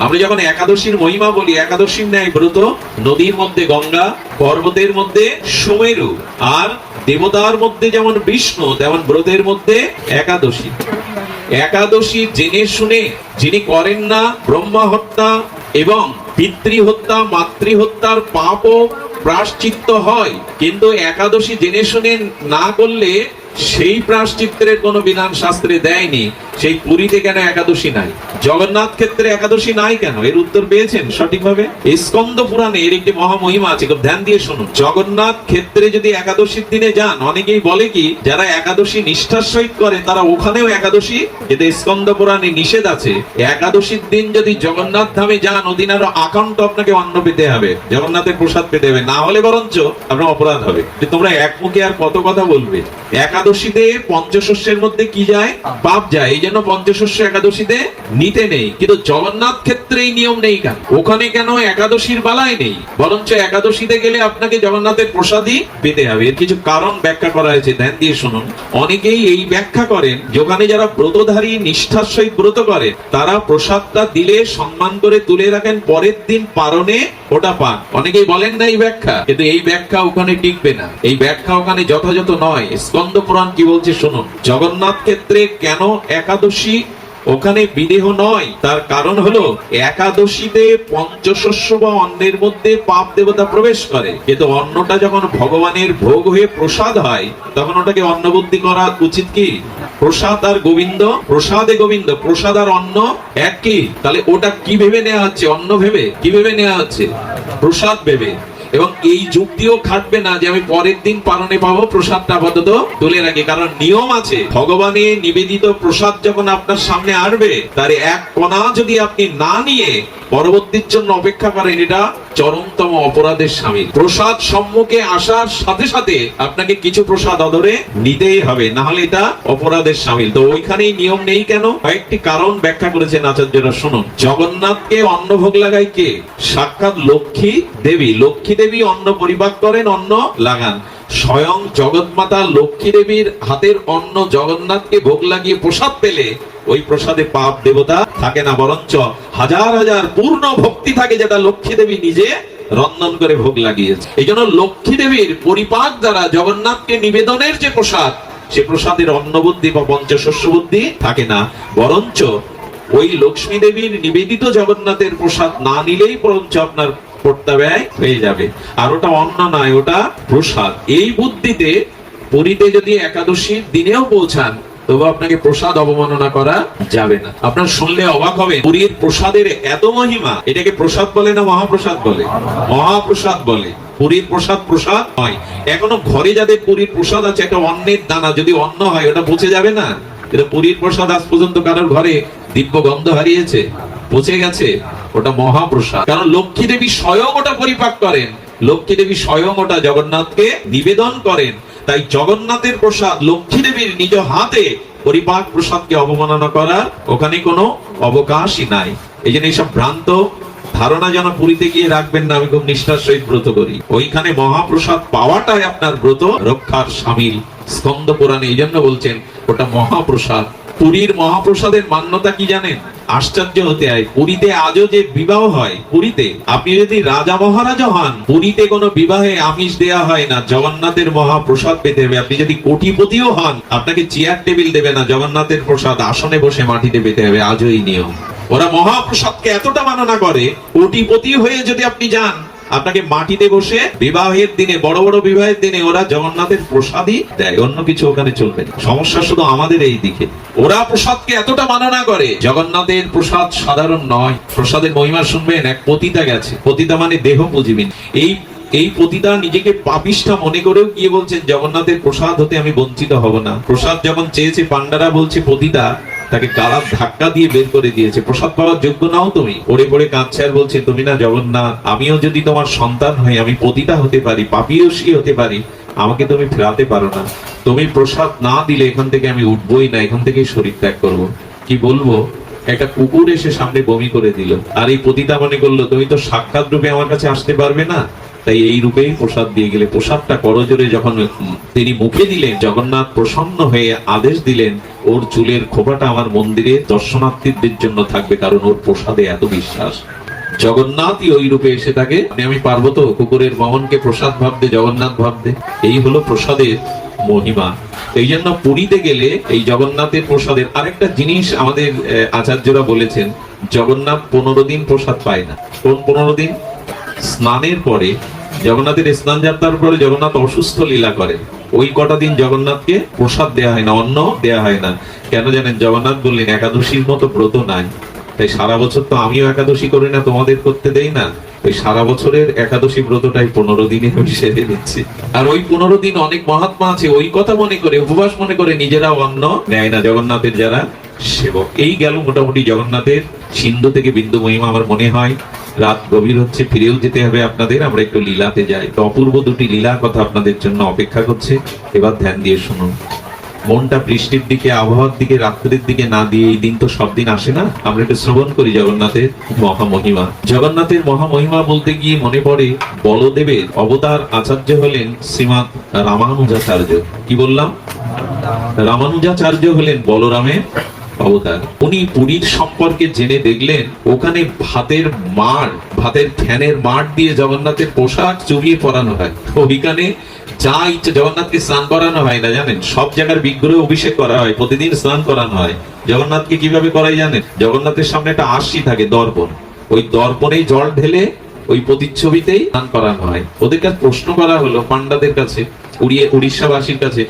আমরা যখন একাদশীর মহিমা বলি, একাদশীর ন্যায় ব্রত নদীর মধ্যে গঙ্গা, পর্বতের মধ্যে সুমেরু, আর দেবতার মধ্যে যেমন বিষ্ণু, তেমন ব্রতের মধ্যে একাদশী। একাদশী জেনে শুনে যিনি করেন না, ব্রহ্মা হত্যা এবং পিতৃহত্যা, মাতৃহত্যার পাপও প্রায়শ্চিত্ত হয়। কিন্তু একাদশী জেনে শুনে না করলে সেই প্রায়শ্চিত্তের কোনো বিধান শাস্ত্রে দেয়নি। সেই পুরীতে কেন একাদশী নাই? জগন্নাথ ক্ষেত্রে একাদশী নাই কেন? এর উত্তর পেয়েছেন সঠিকভাবে? স্কন্দ পুরাণে এর একটি মহামহিমা আছে, খুব ধ্যান দিয়ে শুনুন। জগন্নাথ ক্ষেত্রে যদি একাদশীর দিনে যান, অনেকেই বলে কি যারা একাদশী নিষ্ঠার সহিত করে তারা ওখানেও একাদশী, কিন্তু স্কন্দ পুরাণে নিষেধ আছে। একাদশীর দিন যদি জগন্নাথ ধামে যান, ওদিন আরো আকান্ত আপনাকে অন্ন পেতে হবে, জগন্নাথের প্রসাদ পেতে হবে, না হলে বরঞ্চ আপনার অপরাধ হবে। তোমরা এক মুখে আর কত কথা বলবে? একাদশীতে পঞ্চশস্যের মধ্যে কি যায়? পাপ যায়। এই জন্য পঞ্চশস্য একাদশীতে নিতে নেই। কিন্তু জগন্নাথ ক্ষেত্রে এই নিয়ম নেই কেন? ওখানে কেন একাদশীর বেলায় নেই, বরঞ্চ একাদশীতে গেলে আপনাকে জগন্নাথের প্রসাদই পেতে হবে? এর কিছু কারণ ব্যাখ্যা করা হয়েছে, ধ্যান দিয়ে শুনুন। অনেকেই এই ব্যাখ্যা করেন যেখানে যারা ব্রতধারী নিষ্ঠার সহিত ব্রত করে তারা প্রসাদটা দিলে সম্মান করে তুলে রাখেন, পরের দিন পারণে ওটা পান। অনেকেই বলেন না এই ব্যাখ্যা, কিন্তু এই ব্যাখ্যা ওখানে টিকবে না, এই ব্যাখ্যা ওখানে যথাযথ নয়। স্কন্দ পুরাণ কি বলছে শুনুন। জগন্নাথ ক্ষেত্রে কেন একাদশী ওখানে বিদেহ নয়, তার কারণ হলো একাদশীতে পঞ্চশস্য বা অন্নের মধ্যে পাপ দেবতা প্রবেশ করে, কিন্তু অন্নটা যখন ভগবানের ভোগ হয়ে প্রসাদ হয় তখন ওটাকে অন্নবুদ্ধি করা উচিত কি? প্রসাদ আর গোবিন্দ, প্রসাদে গোবিন্দ, প্রসাদ আর অন্ন এক কি? তাহলে ওটা কি ভেবে নেওয়া হচ্ছে? অন্ন ভেবে? কি ভেবে নেওয়া হচ্ছে? প্রসাদ ভেবে। এবং এই যুক্তিও খাটবে না যে আমি পরের দিন পালনে পাবো, প্রসাদটা আপাতত তুলে রাখি। কারণ নিয়ম আছে, ভগবানের নিবেদিত প্রসাদ যখন আপনার সামনে আসবে তার এক কণা যদি আপনি না নিয়ে পরবর্তীর জন্য অপেক্ষা করেন, এটা চরমতম অপরাধের শামিল। প্রসাদ সম্মুখে আসার সাথে সাথে আপনাকে কিছু প্রসাদ অদরে নিতেই হবে, না হলে এটা অপরাধের শামিল। তো ওইখানেই নিয়ম নেই কেন? কয়েকটি কারণ ব্যাখ্যা করেছেন আচার্যরা, শুনুন। জগন্নাথকে অন্ন ভোগ লাগায় কে? সাক্ষাৎ লক্ষ্মী দেবী। লক্ষ্মী দেবী অন্ন পরিপাক করেন, অন্ন লাগান। স্বয়ং জগৎমাতা লক্ষ্মী দেবীর হাতের অন্ন জগন্নাথকে ভোগ লাগিয়ে প্রসাদ পেলে ওই প্রসাদে পাপ দেবতা থাকে না, বরঞ্চ হাজার হাজার পূর্ণ ভক্তি থাকে, যেটা লক্ষ্মী দেবী নিজে রন্ধন করে ভোগ লাগিয়েছে। এই জন্য লক্ষ্মী দেবীর পরিপাক দ্বারা জগন্নাথকে নিবেদনের যে প্রসাদ, সে প্রসাদের অন্নবুদ্ধি বা পঞ্চশস্য বুদ্ধি থাকে না, বরঞ্চ ওই লক্ষ্মী দেবীর নিবেদিত জগন্নাথের প্রসাদ না নিলেই বরঞ্চ আপনার পড়তা ব্যয় হয়ে যাবে। আর ওটা অন্ন নয়, ওটা প্রসাদ। এই বুদ্ধিতে পুরীতে যদি একাদশীর দিনেও পৌঁছান, তবু আপনাকে প্রসাদ অবমাননা করা যাবে না। আপনার শুনলে অবাক হবে, পুরীর প্রসাদের এত মহিমা। এটাকে প্রসাদ বলে না মহাপ্রসাদ বলে? মহাপ্রসাদ বলে। পুরীর প্রসাদ প্রসাদ নয়। এখনো ঘরে যাদের পুরীর প্রসাদ আছে, একটা অন্নের দানা যদি অন্ন হয় ওটা পচে যাবে না? কিন্তু পুরীর প্রসাদ আজ পর্যন্ত কারোর ঘরে দিব্য গন্ধ হারিয়েছে? পচে গেছে? ওটা মহাপ্রসাদ। কারণ লক্ষ্মী দেবী স্বয়ং ওটা পরিপাক করেন, লক্ষ্মী দেবী স্বয়ং ওটা জগন্নাথকে নিবেদন করেন। তাই জগন্নাথের প্রসাদ লক্ষ্মী দেবীর নিজ হাতে পরিপাক প্রসাদকে অবমাননা করার ওখানে কোনো অবকাশই নাই। এই জন্য এইসব ভ্রান্ত ধারণা যেন পুরীতে গিয়ে রাখবেন না আমি খুব নিষ্ঠার সহিত ব্রত করি। ওইখানে মহাপ্রসাদ পাওয়াটাই আপনার ব্রত রক্ষার শামিল। স্কন্দ পুরাণে এই জন্য বলছেন ওটা মহাপ্রসাদ। পুরীর মহাপ্রসাদের মান্যতা কি জানেন? আশ্চর্য হতে হয়। পুরীতে আজও যে বিবাহ হয়, পুরীতে আপনি যদি রাজা মহারাজা হন, পুরীতে কোনো বিবাহে আমিষ দেয়া হয় না, জগন্নাথের মহাপ্রসাদ পেতে হবে। আপনি যদি কোটিপতিও হন, আপনাকে চেয়ার টেবিল দেবে না, জগন্নাথের প্রসাদ আসনে বসে মাটিতে পেতে হবে। আজও এই নিয়ম। ওরা মহাপ্রসাদকে এতটা মাননা করে, কোটিপতি হয়ে যদি আপনি যান, আপনাকে মাটিতে বসে বিবাহের দিনে, বড় বড় বিবাহের দিনে ওরা জগন্নাথের প্রসাদই দেয়, অন্য কিছু ওখানে চলবে না। সমস্যা শুধু আমাদের এই দিকে। ওরা প্রসাদকে এতটা মাননা করে। জগন্নাথের প্রসাদ সাধারণ নয়। প্রসাদের মহিমা শুনবেন। এক পতিতা গেছে, পতিতা মানে দেহ পুজিবিন। এই পতিতা নিজেকে পাপিষ্ঠা মনে করেও গিয়ে বলছেন জগন্নাথের প্রসাদ হতে আমি বঞ্চিত হব না। প্রসাদ যখন চেয়েছে, পান্ডারা বলছে পতিতা তাকে গালার ধাক্কা দিয়ে বের করে দিয়েছে, প্রসাদ পাওয়ার যোগ্য নাও তুমি। পড়ে পড়ে কাঁদছে আর বলছে, তুমি না জগন্নাথ, আমিও যদি তোমার সন্তান হই, আমি পতিতা হতে পারি, পাপীয়সী হতে পারি, আমাকে তুমি ফেরাতে পারো না। তুমি প্রসাদ না দিলে এখান থেকে আমি উঠবই না, এখান থেকেই শরীর ত্যাগ করবো। কি বলবো, একটা কুকুর এসে সামনে বমি করে দিল। আর এই পতিতা মনে করলো তুমি তো সাক্ষাৎ রূপে আমার কাছে আসতে পারবে না, তাই এই রূপেই প্রসাদ দিয়ে গেলে, প্রসাদটা করজোরে যখন তিনি মুখে দিলেন, জগন্নাথ প্রসন্ন হয়ে আদেশ দিলেন, ওর চুলের খোপাটা আমার মন্দিরে দর্শনার্থীদের জন্য থাকবে, কারণ ওর প্রসাদে এত বিশ্বাস। জগন্নাথই ওই রূপে এসে থাকে। আমি পারবো তো কুকুরের বামনকে প্রসাদ ভাবতে, জগন্নাথ ভাবতে? এই হলো প্রসাদের মহিমা। এই জন্য পুরীতে গেলে এই জগন্নাথের প্রসাদের আরেকটা জিনিস আমাদের আচার্যরা বলেছেন, জগন্নাথ 15 দিন প্রসাদ পায় না। কোন 15 দিন? স্নানের পরে, জগন্নাথের স্নান যাত্রার পরে জগন্নাথ অসুস্থ লীলা করেন, ওই কটা দিন জগন্নাথকে প্রসাদ দেয়া হয় না, অন্ন দেয়া হয় না। কেন জানেন? জগন্নাথ বললেন একাদশীর মতো ব্রত নাই, তাই সারা বছর তো আমিও একাদশী করি না, তোমাদের করতে দেই না, ওই সারা বছরের একাদশী ব্রতটাই 15 দিনে আমি সেরে দিচ্ছি। আর ওই 15 দিন অনেক মহাত্মা আছে, ওই কথা মনে করে, উপবাস মনে করে নিজেরাও অন্ন নেয় না জগন্নাথের যারা সেবক। এই গেল মোটামুটি জগন্নাথের সিন্ধু থেকে বিন্দু মহিমা। আমার মনে হয় রাত গভীর হচ্ছে, ফিরেও যেতে হবে আপনাদের। আমরা একটু লীলাতে যাই। তো অপূর্ব দুটি লীলা কথা আপনাদের জন্য অপেক্ষা করছে, এবার ধ্যান দিয়ে শুনুন। মনটা বৃষ্টির দিকে, আবহাওয়ার দিকে, রাত্রির দিকে না দিয়ে, এই দিন তো সব দিন আসে না, আমরা একটু শ্রবণ করি জগন্নাথের মহামহিমা। জগন্নাথের মহামহিমা বলতে গিয়ে মনে পড়ে বলদেবের অবতার আচার্য হলেন শ্রীমৎ রামানুজাচার্য। কি বললাম? রামানুজাচার্য হলেন বলরামের অবতার। উনি পুরীর সম্পর্কে জেনে দেখলেন ওখানে ভাতের মাড়, ভাতের ফ্যানের মাড় দিয়ে জগন্নাথের পোশাক চুরিয়ে পরানো হয়। ওইখানে যা ইচ্ছে, জগন্নাথকে স্নান করানো হয় না জানেন, সব জায়গার বিগ্রহে অভিষেক করা হয়, প্রতিদিন স্নান করানো হয়। জগন্নাথকে কিভাবে করাই জানেন? জগন্নাথের সামনে একটা আরশি থাকে, দর্পণ, ওই দর্পণেই জল ঢেলে ওই প্রতিচ্ছবিতেই স্নান করানো হয়। ওদের কাছে প্রশ্ন করা হলো পান্ডাদের কাছে, উড়িষ্যাবাসীর কাছে,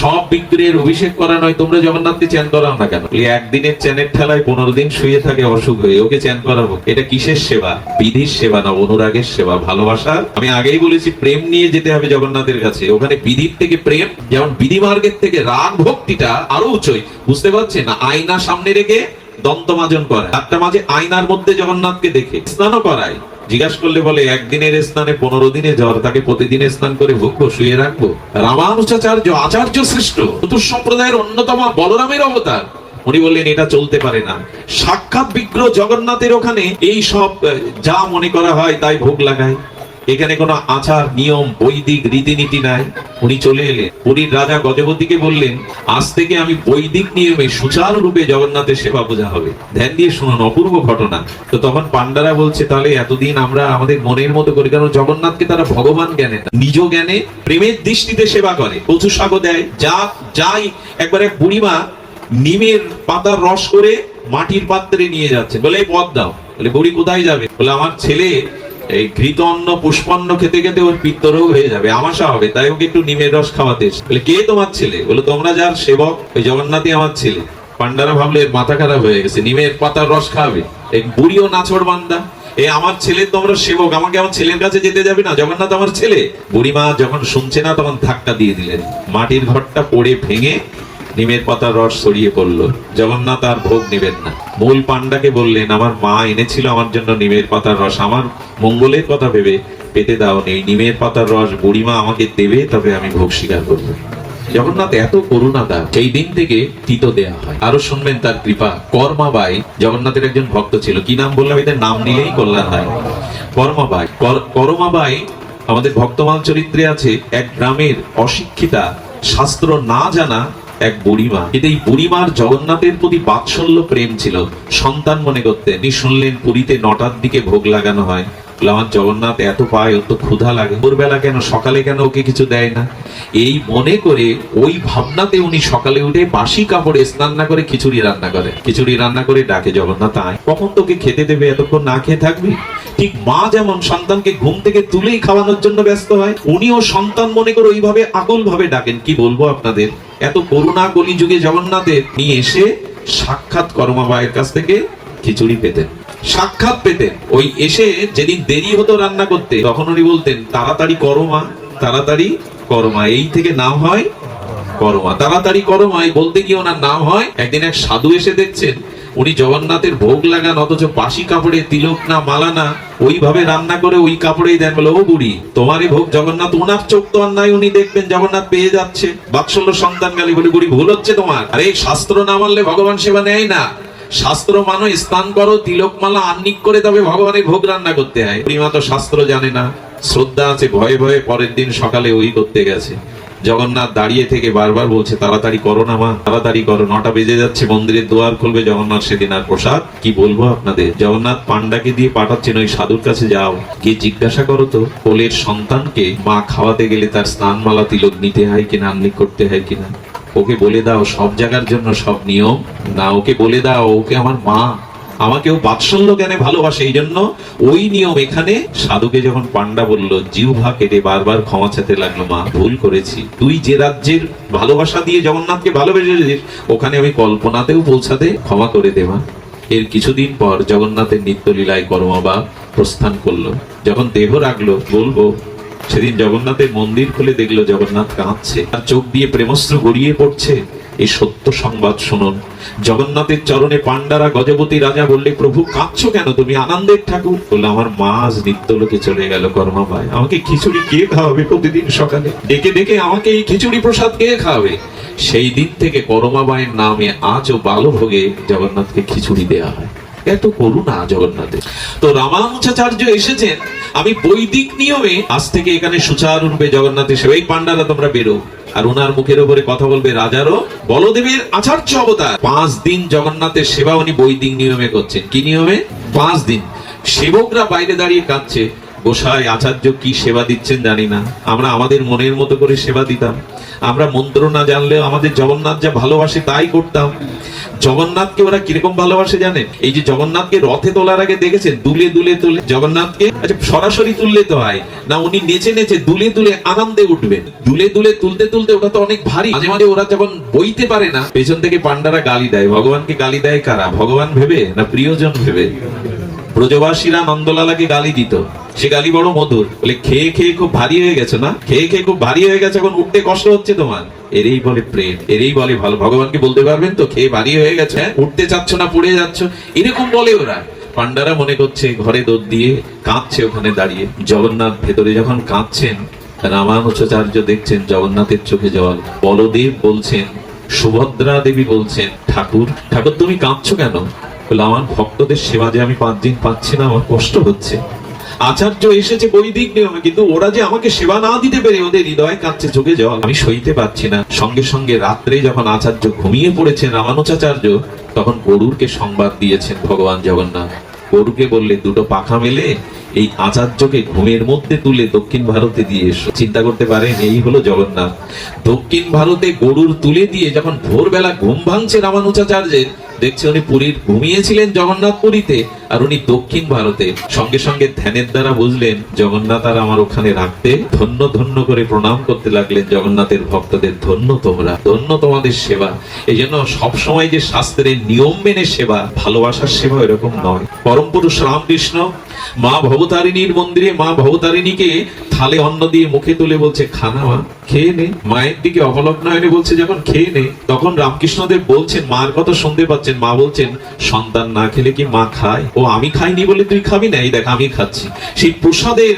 সব বিগ্রহের অভিষেক করানো হয়, তোমরা জগন্নাথকে চ্যান করাও না কেন? একদিনের চ্যানের ঠেলায় 15 দিন শুয়ে থাকে অসুখ হয়ে, ওকে চ্যান করাবো? এটা কিসের সেবা? বিধির সেবা না, অনুরাগের সেবা, ভালোবাসার। আমি আগেই বলেছি প্রেম নিয়ে যেতে হবে জগন্নাথের কাছে। ওখানে বিধির থেকে প্রেম, যেমন বিধি মার্গের থেকে রাগ ভক্তিটা আরো উচ্চই। বুঝতে পারছেন না? আয়না সামনে রেখে দন্তমাজন করে, একটা মাঝে আয়নার মধ্যে জগন্নাথকে দেখে স্নানও করায়। জিজ্ঞাসা করলে বলে একদিনের স্নানে 15 দিনে জ্বর, তাকে প্রতিদিনে স্নান করে ভুগবো, শুয়ে রাখবো? রামানুজাচার্য আচার্য শ্রেষ্ঠ, চতুর্সম্প্রদায়ের অন্যতম বলরামের অবতার, উনি বললেন এটা চলতে পারে না। সাক্ষাৎ বিগ্রহ জগন্নাথের ওখানে এই সব যা মনে করা হয় তাই ভোগ লাগায়। এখানে কোনো আচার নিয়ম বৈদিক রীতিনীতি নাই। উনি চলে এলেন, পুরীর রাজা গজপতিকে বললেন আজ থেকে আমি বৈদিক নিয়মে সুচারুরূপে জগন্নাথের সেবা পূজা হবে। ধ্যান দিয়ে শুনুন, অপূর্ব ঘটনা। তো তখন পান্ডারা বলছে তাহলে এতদিন আমরা আমাদের মনের মতো করি, কারণ জগন্নাথকে তারা ভগবান জ্ঞানে না, নিজ জ্ঞানে প্রেমের দৃষ্টিতে সেবা করে। কচু শাকও দেয়, যাই। একবার এক বুড়িমা নিমের পাতার রস করে মাটির পাত্রে নিয়ে যাচ্ছে, বলে এই পদ দাও। বলে বুড়ি কোথায় যাবে? বলে আমার ছেলে এই ঘৃত অন্ন পুষ্পান্ন খেতে খেতে ওর পিত্তরোগ হয়ে যাবে, আমাশা হবে, তাই ওকে একটু নিমের রস খাওয়াতে। বলে কে তোমার ছেলে? বলে তোমরা যার সেবক ওই জগন্নাথই আমার ছেলে। পান্ডারা ভাবলে এর মাথা খারাপ হয়ে গেছে, নিমের পাতার রস খাওয়াবে? এই বুড়িও নাছড় বান্দা, এ আমার ছেলের তোমরা সেবক, আমাকে আমার ছেলের কাছে যেতে যাবে না? জগন্নাথ আমার ছেলে। বুড়িমা যখন শুনছে না তখন ধাক্কা দিয়ে দিলেন, মাটির ঘরটা পড়ে ভেঙে নিমের পাতার রস ছড়িয়ে পড়লো। জগন্নাথ আর ভোগ নেবেন না। মূল পান্ডাকে বললেন আমার মা এনেছিল আমার জন্য নিমের পাতার রস, আমার মঙ্গলের কথা ভেবে পেতে দাও নেই, নিমের পাতার রস বুড়িমা আমাকে দেবে, তবে আমি ভোগ স্বীকার করবো। জগন্নাথ এত করুণাদা, সেই দিন থেকে তিতো দেয়া হয়। আরো শুনবেন তার কৃপা। কর্মাবাই জগন্নাথের একজন ভক্ত ছিল, কি নাম বললাম? এদের নাম নিলেই কল্যাণ হয়। কর্মাবাই। কর্মাবাই আমাদের ভক্তমাল চরিত্রে আছে, এক গ্রামের অশিক্ষিতা, শাস্ত্র না জানা এক বুড়িমা। কিন্তু এই বুড়িমার জগন্নাথের প্রতি বাৎসল্য প্রেম ছিল, সন্তান মনে করতেন। তিনি শুনলেন পুরীতে 9টার দিকে ভোগ লাগানো হয়। আমার জগন্নাথ এত পায়, অত ক্ষুধা লাগে, ভোরবেলা কেন, সকালে কেন ওকে কিছু দেয় না? এই মনে করে, ওই ভাবনাতে উনি সকালে উঠে বাসি কাপড়ে স্নান না করে খিচুড়ি রান্না করে। খিচুড়ি রান্না করে ডাকে, জগন্নাথ আয়, কখন তোকে খেতে দেবে? এতক্ষণ না খেয়ে থাকবি? ঠিক মা যেমন সন্তানকে ঘুম থেকে তুলেই খাওয়ানোর জন্য ব্যস্ত হয়, উনিও সন্তান মনে করে ওইভাবে আকুল ভাবে ডাকেন। কি বলবো আপনাদের, এত করুণা কলিযুগে জগন্নাথের নিয়ে এসে সাক্ষাৎ কর্মাবাইয়ের কাছ থেকে খিচুড়ি পেতেন, সাক্ষাৎ পেতেন। ওই এসে যেদিন দেরি হতো রান্না করতে, তখন উনি বলতেন তাড়াতাড়ি করো মা, তাড়াতাড়ি করো মা। এই থেকে নাম হয় করমা, তাড়াতাড়ি করমা। এই বলতে গিয়ে ওনার নাম হয়। একদিন এক সাধু এসে দেখছেন উনি জগন্নাথের ভোগ লাগান, অথচ বাসি কাপড়ে তিলক না মালা না ওইভাবে রান্না করে ওই কাপড়েই দেন। বলে ও বুড়ি, তোমারই ভোগ জগন্নাথ, ওনার চোখ তো আর নাই, উনি দেখবেন জগন্নাথ পেয়ে যাচ্ছে, বাৎসল্য সন্তান গালি। বলে বুড়ি ভুল হচ্ছে তোমার, আরে শাস্ত্র না মানলে ভগবান সেবা নেয় না। শাস্ত্র মানো, স্নান করো, তিলক মালা আন্নিক করে তবে ভগবানের ভোগ রান্না করতে হয়। বুড়িমা তো শাস্ত্র জানে না, শ্রদ্ধা আছে, ভয়ে ভয়ে পরের দিন সকালে ওই করতে গেছে। জগন্নাথ দাঁড়িয়ে থেকে বারবার বলছে, তাড়াতাড়ি করো না মা, তাড়াতাড়ি করো, 9টা বেজে যাচ্ছে, মন্দিরের দুয়ার খুলবে। জগন্নাথ সেদিন আর প্রসাদ কি বলবো আপনাদের, জগন্নাথ পান্ডাকে দিয়ে পাঠাচ্ছেন ওই সাধুর কাছে, যাও গিয়ে জিজ্ঞাসা করো তো কোলের সন্তানকে মা খাওয়াতে গেলে তার স্নানমালা তিলক নিতে হয় কিনা, আহ্নিক করতে হয় কিনা। ওকে বলে দাও সব জায়গার জন্য সব নিয়ম না, ওকে বলে দাও ওকে আমার মা, আমাকেও বাৎসল্য জ্ঞানে ভালোবাসে, এই জন্য ওই নিয়ম এখানে। সাধুকে যখন পান্ডা বলল, জিহ্বা কেটে বারবার ক্ষমা চাইতে লাগলো, মা ভুল করেছি, তুই যে রাজ্যের ভালোবাসা দিয়ে জগন্নাথকে ভালোবেসেছিস ওখানে আমি কল্পনাতেও পৌঁছাতে ক্ষমা করে দেবা। এর কিছুদিন পর জগন্নাথের নিত্যলীলায় কর্মবা প্রস্থান করলো। যখন দেহ রাখলো বলবো, সেদিন জগন্নাথের মন্দির খুলে দেখলো জগন্নাথ কাঁদছে, আর চোখ দিয়ে প্রেমস্ত্র গড়িয়ে পড়ছে। এই সত্য সংবাদ শুনুন। জগন্নাথের চরণে পান্ডারা গজপতি রাজা বললে, প্রভু কাঁদছো কেন, তুমি আনন্দের ঠাকুর? বললো, আমার মা আজ নিত্যলোকে চলে গেল কর্মাবায়, আমাকে খিচুড়ি কে খাওয়াবে প্রতিদিন সকালে, ডেকে ডেকে আমাকে এই খিচুড়ি প্রসাদ কে খাওয়াবে? সেই দিন থেকে করমাবাইয়ের নামে আজও বালভোগে জগন্নাথকে খিচুড়ি দেয়া হয়। এত করুণা জগন্নাথের। তো রামানুজাচার্য এসেছেন, আমি বৈদিক নিয়মে আজ থেকে এখানে সুচারুরূপে জগন্নাথের সেবা। এই পান্ডারা তোমরা বেরো, আর ওনার মুখের উপরে কথা বলবে রাজারও বলদেবের আচার্য অবতার। 5 দিন জগন্নাথের সেবা উনি বৈদিক নিয়মে করছেন। কি নিয়মে? 5 দিন। সেবকরা বাইরে দাঁড়িয়ে কাঁদছে, গোসাই আচার্য কি সেবা দিচ্ছেন জানি না, আমরা আমাদের মনের মতো করে সেবা দিতাম, আমরা মন্ত্র না জানলেও আমাদের জগন্নাথ যা ভালোবাসে তাই করতাম। জগন্নাথকে ওরা কিরকম ভালোবাসে জানেন? এই যে জগন্নাথকে রথে তোলার আগে দেখেছেন দুলে দুলে তুলে জগন্নাথকে, আচ্ছা সরাসরি তুললে তো হয় না, উনি নেচে নেচে দুলে দুলে আনন্দে উঠবেন। দুলে দুলে তুলতে তুলতে ওটা তো অনেক ভারী, মাঝে মাঝে ওরা যখন বইতে পারে না, পেছন থেকে পান্ডারা গালি দেয়। ভগবানকে গালি দেয় কারা? ভগবান ভেবে না প্রিয়জন ভেবে? ব্রজবাসীরা নন্দলালাকে গালি দিত, সে গালি বড় মধুর, বলে খেয়ে খেয়ে খুব ভারী হয়ে গেছে না, খেয়ে খেয়ে খুব ভারী হয়ে গেছে, এখন উঠতে কষ্ট হচ্ছে তোমার। এরই বলে প্রেম, এরই বলে ভালো। ভগবানকে বলতে পারবেন তো খেয়ে ভারী হয়ে গেছে, উঠতে চাচ্ছ না, পড়ে যাচ্ছ, এরকম বলে ওরা। পান্ডারা মনে করছে ঘরে দৌড় দিয়ে কাঁদছে ওখানে দাঁড়িয়ে। জগন্নাথ ভেতরে যখন কাঁদছেন, রামানুজাচার্য দেখছেন জগন্নাথের চোখে জল। বলদেব বলছেন, সুভদ্রা দেবী বলছেন, ঠাকুর ঠাকুর তুমি কাঁদছো কেন? বলে, আমার ভক্তদের সেবা যে আমি 5 দিন পাচ্ছি না, আমার কষ্ট হচ্ছে। আচার্য এসেছে বৈদিক নিয়মে, কিন্তু ওরা যে আমাকে সেবা না দিতে পেরে ওদের হৃদয় কাঁদছে, চোখে জল, আমি সইতে পারছি না। সঙ্গে সঙ্গে রাত্রে যখন আচার্য ঘুমিয়ে পড়েছেন রামানুজাচার্য, তখন গরুরকে সংবাদ দিয়েছেন ভগবান জগন্নাথ। গরুকে বললে, 2টো পাখা মেলে এই আচার্যকে ঘুমের মধ্যে তুলে দক্ষিণ ভারতে দিয়ে এসো। চিন্তা করতে পারেন, এই হলো জগন্নাথ। দক্ষিণ ভারতে গরুর তুলে দিয়ে যখন ভোরবেলা ঘুম ভাঙছে রামানুজাচার্যের, দেখছে উনি পুরীর ঘুমিয়েছিলেন জগন্নাথ পুরীতে, আর উনি দক্ষিণ ভারতে। সঙ্গে সঙ্গে ধ্যানের দ্বারা বুঝলেন জগন্নাথ আর আমার ওখানে রাখতে, ধন্য ধন্য করে প্রণাম করতে লাগলেন জগন্নাথের ভক্তদের, ধন্য তোমরা, ধন্য তোমাদের সেবা। এই জন্য সবসময় যে শাস্ত্রের নিয়ম মেনে সেবা, ভালোবাসার সেবা এরকম নয়। পরম পুরুষ রামকৃষ্ণ মা ভবতারিণীর মন্দিরে মা ভবতারিণীকে থালে অন্ন দিয়ে মুখে তুলে বলছে, খানা মা, খেয়ে নে। মায়ের দিকে অবলক নয়নে বলছে যখন, খেয়ে নে। তখন রামকৃষ্ণদেব বলছেন, মার কথা শুনতে পাচ্ছেন, মা বলছেন, সন্তান না খেলে কি মা খায়? ও আমি খাইনি বলে তুই খাবি না, এই দেখ আমি খাচ্ছি। সেই প্রসাদের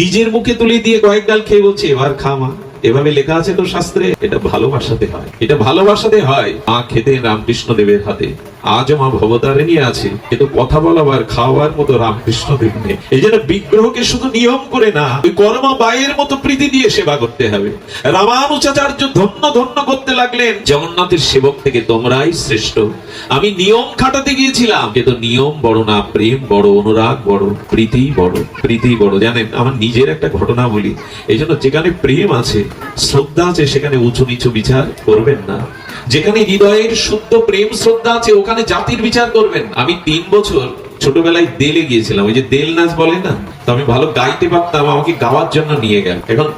নিজের মুখে তুলে দিয়ে কয়েক গাল খেয়ে বলছে, এবার খা মা। এভাবে লেখা আছে তো শাস্ত্রে। এটা ভালোবাসাতে হয়, এটা ভালোবাসাতে হয়। মা খেতেন রামকৃষ্ণ দেবের হাতে, আজও মা ভবতারিণী আছে, কিন্তু কথা বলাবার খাওয়ার মতো রামকৃষ্ণ দেব নেই। এই জন্য বিগ্রহকে শুধু নিয়ম করে না, ওই কর্মা বায়ের মতো প্রীতি দিয়ে সেবা করতে হবে। রামানুজাচার্য ধন্য ধন্য করতে লাগলেন, জগন্নাথের সেবক থেকে তোমরাই শ্রেষ্ঠ। আমি নিয়ম খাটাতে গিয়েছিলাম, কিন্তু নিয়ম বড় না, প্রেম বড়, অনুরাগ বড়, প্রীতি বড়, প্রীতি বড়। জানেন, আমার নিজের একটা ঘটনা বলি। এই জন্য যেখানে প্রেম আছে, শ্রদ্ধা আছে, সেখানে উঁচু নিচু বিচার করবেন না। যেখানে হৃদয়ের শুদ্ধ প্রেম শ্রদ্ধা আছে, ওখানে জাতির বিচার করবেন। আমি 3 বছর ছোটবেলায় দেলে গিয়েছিলাম, ওই যে দেল নাচ বলে না, তো আমি ভালো গাইতে পারতাম, আমাকে গাওয়ার জন্য নিয়ে গেল। এখন